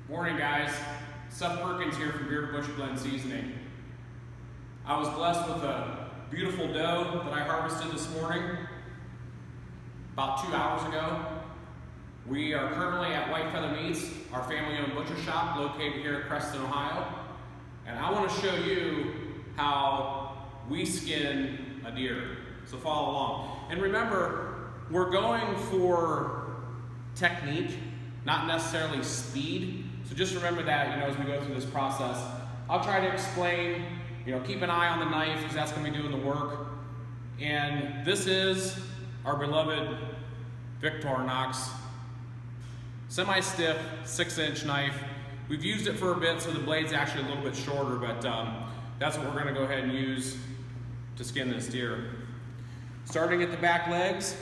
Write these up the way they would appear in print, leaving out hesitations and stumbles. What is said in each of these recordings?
Morning, guys. Seth Perkins here from Bearded Bush Blend Seasoning. I was blessed with a beautiful doe that I harvested this morning about 2 hours ago. We are currently at White Feather Meats, our family-owned butcher shop located here in Creston, Ohio. And I want to show you how we skin a deer. So follow along. And remember, we're going for technique, not necessarily speed. So just remember that, as we go through this process. I'll try to explain, keep an eye on the knife because that's going to be doing the work. And this is our beloved Victorinox semi-stiff 6-inch knife. We've used it for a bit, so the blade's actually a little bit shorter, but that's what we're going to go ahead and use to skin this deer. Starting at the back legs,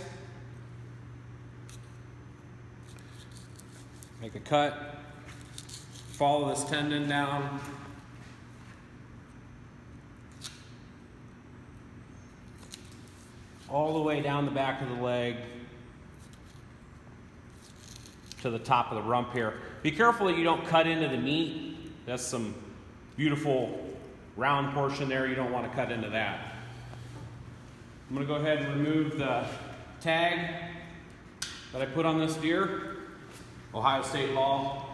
make a cut, follow this tendon down, all the way down the back of the leg to the top of the rump here. Be careful that you don't cut into the meat. That's some beautiful round portion there. You don't want to cut into that. I'm going to go ahead and remove the tag that I put on this deer. Ohio State law.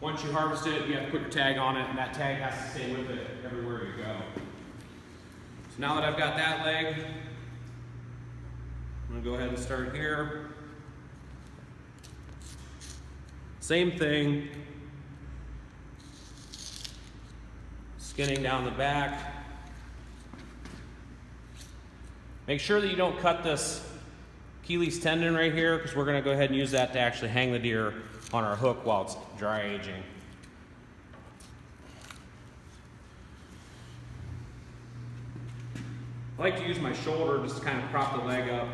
Once you harvest it, you have to put your tag on it, and that tag has to stay with it everywhere you go. So now that I've got that leg, I'm going to go ahead and start here. Same thing. Skinning down the back. Make sure that you don't cut this Achilles tendon right here, because we're going to go ahead and use that to actually hang the deer on our hook while it's dry aging. I like to use my shoulder just to kind of prop the leg up.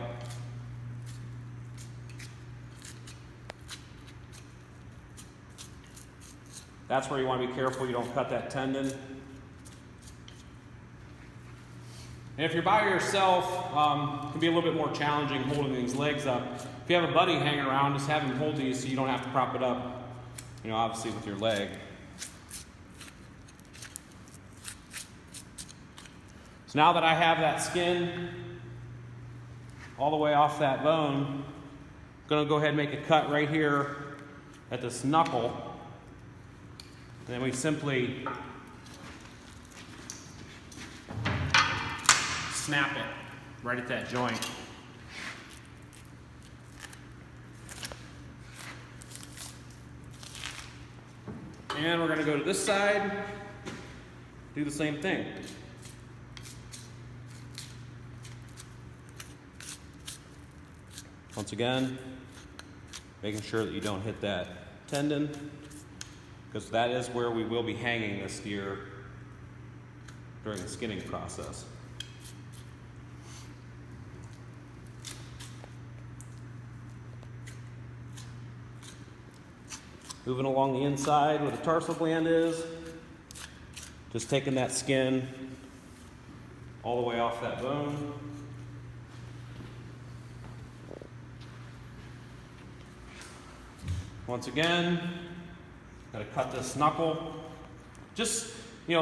That's where you want to be careful you don't cut that tendon. And if you're by yourself, it can be a little bit more challenging holding these legs up. If you have a buddy hanging around, just have him hold these so you don't have to prop it up, obviously with your leg. So now that I have that skin all the way off that bone, I'm going to go ahead and make a cut right here at this knuckle. And then we simply snap it right at that joint. And we're going to go to this side, do the same thing. Once again, making sure that you don't hit that tendon, because that is where we will be hanging this deer during the skinning process. Moving along the inside where the tarsal gland is, just taking that skin all the way off that bone. Once again, got to cut this knuckle. Just,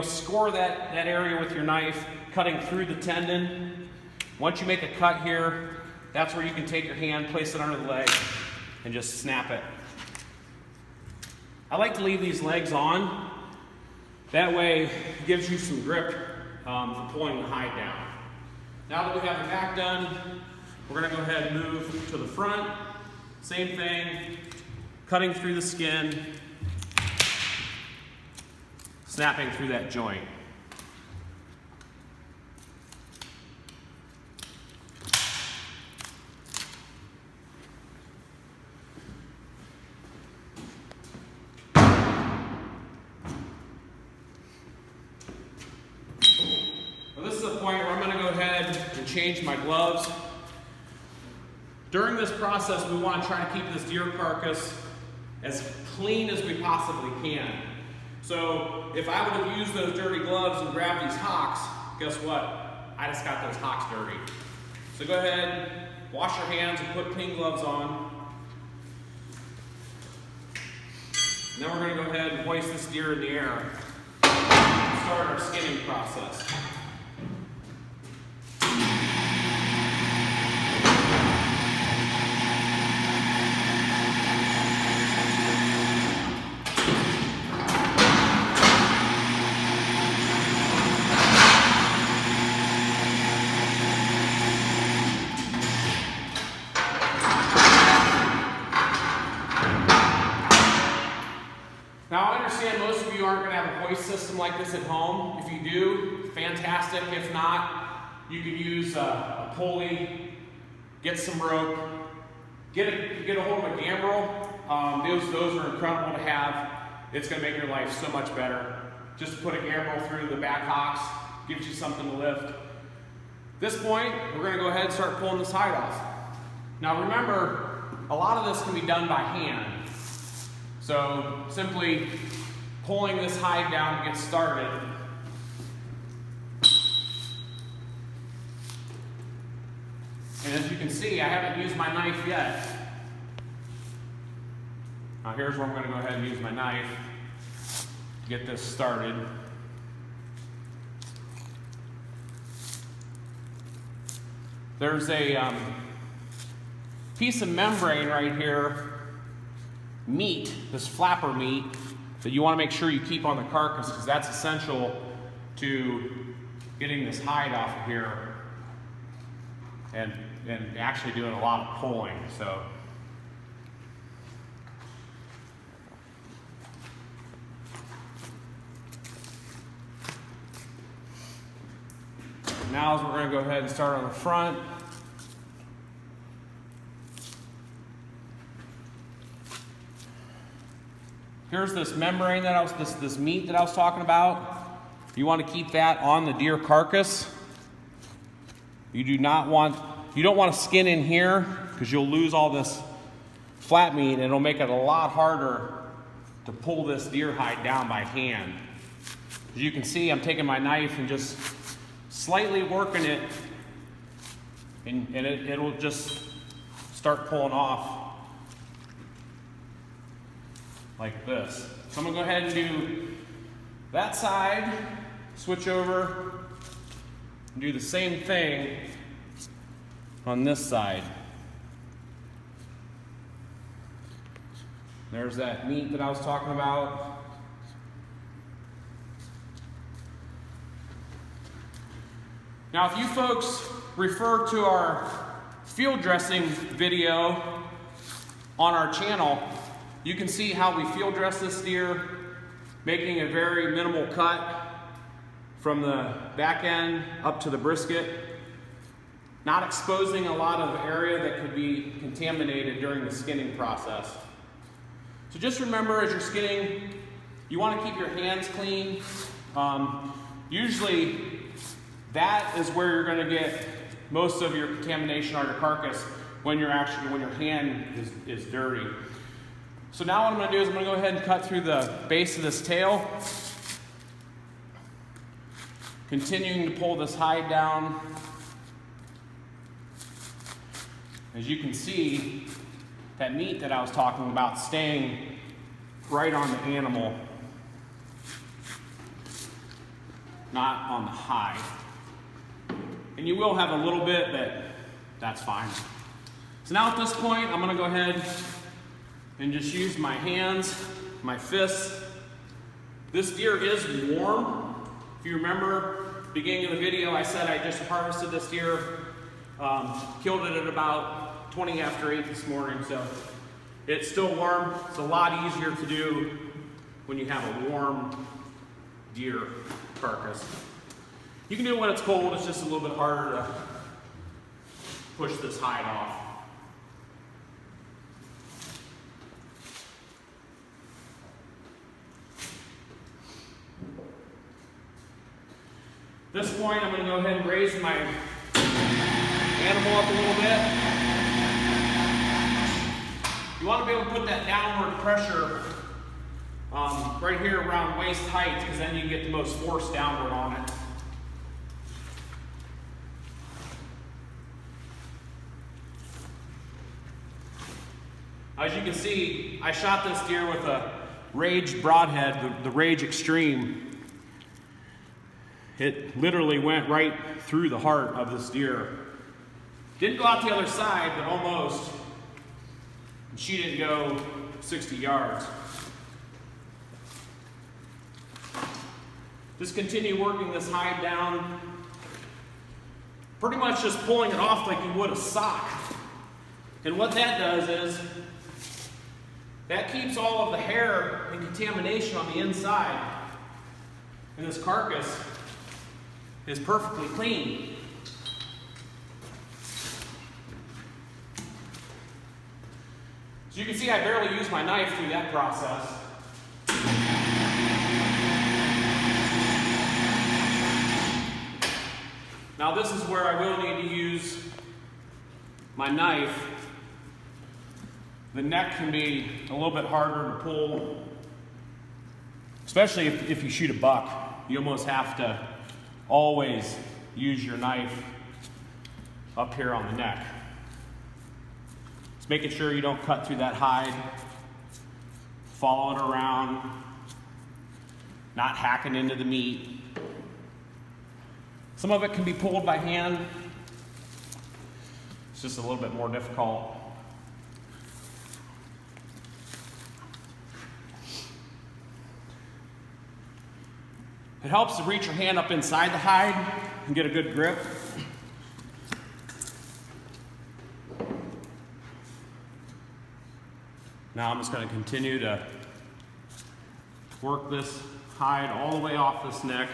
score that area with your knife, cutting through the tendon. Once you make a cut here, that's where you can take your hand, place it under the leg, and just snap it. I like to leave these legs on. That way, it gives you some grip for pulling the hide down. Now that we have the back done, we're going to go ahead and move to the front. Same thing, cutting through the skin, snapping through that joint. Where I'm going to go ahead and change my gloves. During this process, we want to try to keep this deer carcass as clean as we possibly can. So if I would have used those dirty gloves and grabbed these hocks, guess what? I just got those hocks dirty. So go ahead, wash your hands and put clean gloves on. And then we're going to go ahead and hoist this deer in the air and start our skinning process. Now I understand most of you aren't going to have a hoist system like this at home. If you do, fantastic. If not, you can use a pulley, get some rope, get a hold of a gambrel. Those are incredible to have. It's going to make your life so much better. Just put a gambrel through the back hocks, gives you something to lift. At this point, we're going to go ahead and start pulling this hide off. Now remember, a lot of this can be done by hand. So simply pulling this hide down to get started. And as you can see, I haven't used my knife yet. Now here's where I'm going to go ahead and use my knife to get this started. There's a piece of membrane right here, meat, this flapper meat, that you want to make sure you keep on the carcass because that's essential to getting this hide off of here and actually doing a lot of pulling. So now we're going to go ahead and start on the front. Here's this membrane that this meat that I was talking about. You want to keep that on the deer carcass. You don't want to skin in here because you'll lose all this flat meat and it'll make it a lot harder to pull this deer hide down by hand. As you can see, I'm taking my knife and just slightly working it and it'll just start pulling off like this. So I'm going to go ahead and do that side, switch over, and do the same thing on this side. There's that meat that I was talking about. Now, if you folks refer to our field dressing video on our channel, you can see how we field dress this deer, making a very minimal cut from the back end up to the brisket, not exposing a lot of area that could be contaminated during the skinning process. So just remember, as you're skinning, you want to keep your hands clean. Usually that is where you're going to get most of your contamination on your carcass when your hand is dirty. So now what I'm going to do is I'm going to go ahead and cut through the base of this tail, continuing to pull this hide down. As you can see, that meat that I was talking about staying right on the animal, not on the hide. And you will have a little bit, but that's fine. So now at this point, I'm going to go ahead and just use my hands, my fists. This deer is warm. If you remember, beginning of the video, I said I just harvested this deer, killed it at about 20 after 8 this morning, so it's still warm. It's a lot easier to do when you have a warm deer carcass. You can do it when it's cold, it's just a little bit harder to push this hide off. At this point, I'm going to go ahead and raise my animal up a little bit. You want to be able to put that downward pressure right here around waist height, because then you can get the most force downward on it. As you can see, I shot this deer with a Rage Broadhead, the Rage Extreme, it literally went right through the heart of this deer. Didn't go out the other side, but almost. She didn't go 60 yards. Just continue working this hide down, pretty much just pulling it off like you would a sock. And what that does is, that keeps all of the hair and contamination on the inside. And this carcass is perfectly clean. So you can see I barely use my knife through that process. Now this is where I will need to use my knife. The neck can be a little bit harder to pull, especially if you shoot a buck. You almost have to always use your knife up here on the neck. Just making sure you don't cut through that hide, follow it around, not hacking into the meat. Some of it can be pulled by hand. It's just a little bit more difficult. It helps to reach your hand up inside the hide and get a good grip. Now I'm just going to continue to work this hide all the way off this neck.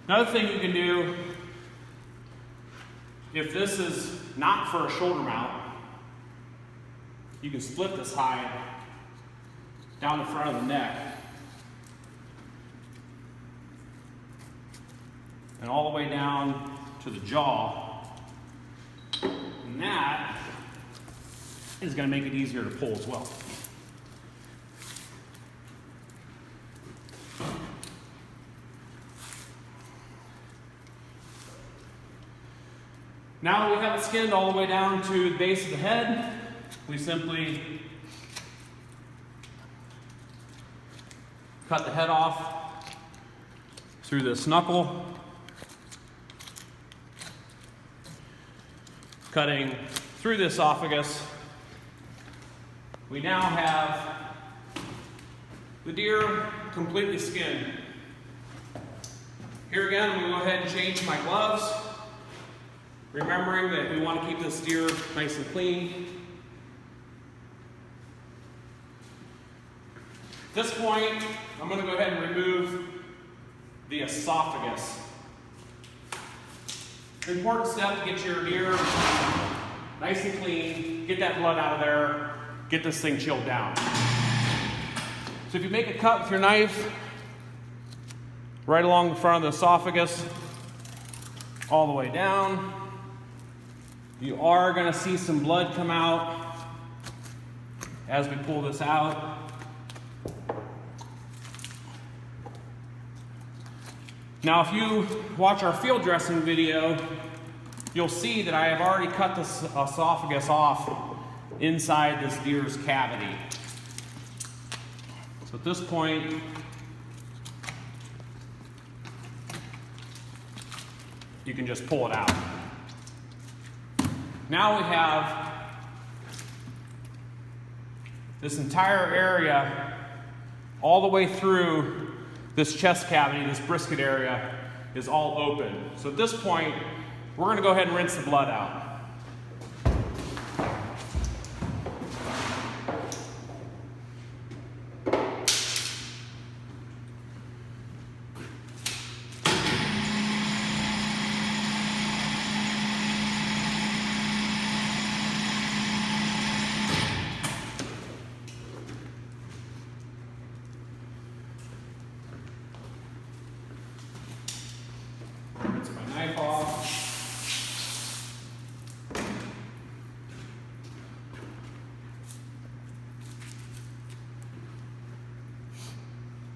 Another thing you can do, if this is not for a shoulder mount, you can split this hide down the front of the neck and all the way down to the jaw. And that is going to make it easier to pull as well. Now that we have it skinned all the way down to the base of the head, we simply cut the head off through this knuckle, cutting through the esophagus. We now have the deer completely skinned. Here again, I'm going to go ahead and change my gloves, remembering that we want to keep this deer nice and clean. At this point, I'm going to go ahead and remove the esophagus. An important step to get your deer nice and clean, get that blood out of there, get this thing chilled down. So if you make a cut with your knife, right along the front of the esophagus, all the way down, you are going to see some blood come out as we pull this out. Now, if you watch our field dressing video, you'll see that I have already cut the esophagus off inside this deer's cavity. So at this point, you can just pull it out. Now we have this entire area all the way through this chest cavity, this brisket area, is all open. So at this point, we're going to go ahead and rinse the blood out. Rinse my knife off.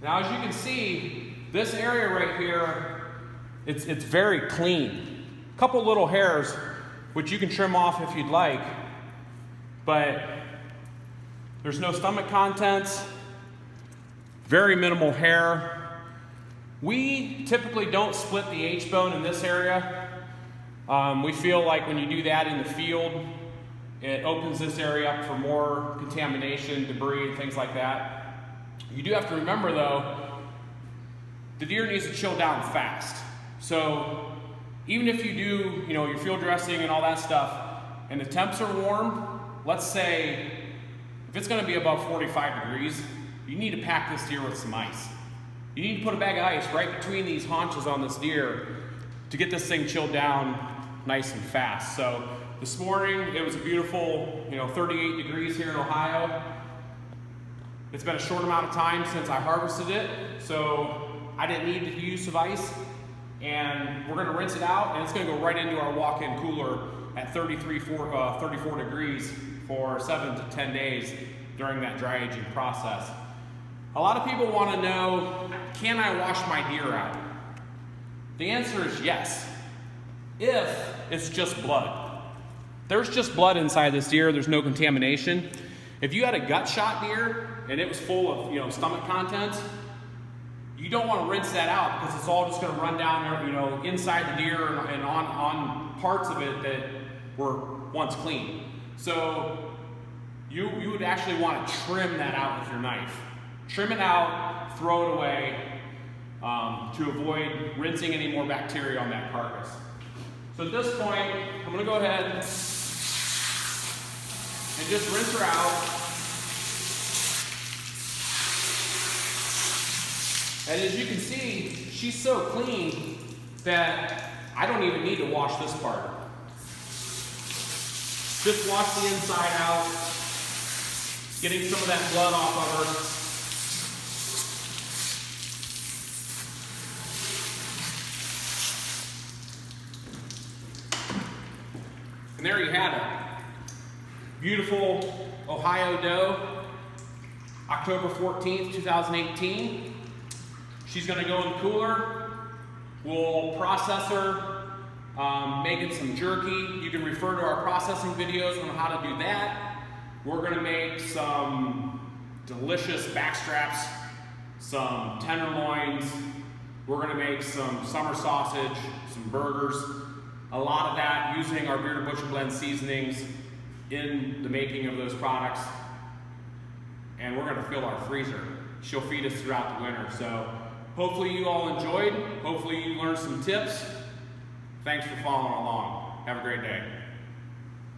Now, as you can see, this area right here, it's very clean. A couple little hairs, which you can trim off if you'd like, but there's no stomach contents, very minimal hair. We typically don't split the H-bone in this area. We feel like when you do that in the field, it opens this area up for more contamination, debris, and things like that. You do have to remember though, the deer needs to chill down fast. So even if you do, your field dressing and all that stuff, and the temps are warm, let's say if it's gonna be above 45 degrees, you need to pack this deer with some ice. You need to put a bag of ice right between these haunches on this deer to get this thing chilled down nice and fast. So this morning, it was a beautiful, 38 degrees here in Ohio. It's been a short amount of time since I harvested it, so I didn't need the use of ice. And we're gonna rinse it out, and it's gonna go right into our walk-in cooler at 34 degrees for 7 to 10 days during that dry aging process. A lot of people wanna know, can I wash my deer out? The answer is yes, if it's just blood. There's just blood inside this deer, there's no contamination. If you had a gut shot deer and it was full of stomach contents, you don't want to rinse that out because it's all just going to run down there, inside the deer and on parts of it that were once clean. So you would actually want to trim that out with your knife. Trim it out, throw it away to avoid rinsing any more bacteria on that carcass. So at this point, I'm going to go ahead and just rinse her out. And as you can see, she's so clean that I don't even need to wash this part. Just wash the inside out, getting some of that blood off of her. And there you have it. Beautiful Ohio doe, October 14th, 2018. She's gonna go in the cooler. We'll process her, make it some jerky. You can refer to our processing videos on how to do that. We're gonna make some delicious backstraps, some tenderloins. We're gonna make some summer sausage, some burgers. A lot of that using our Bearded Butcher Blend seasonings in the making of those products. And we're gonna fill our freezer. She'll feed us throughout the winter. So hopefully you all enjoyed. Hopefully you learned some tips. Thanks for following along. Have a great day.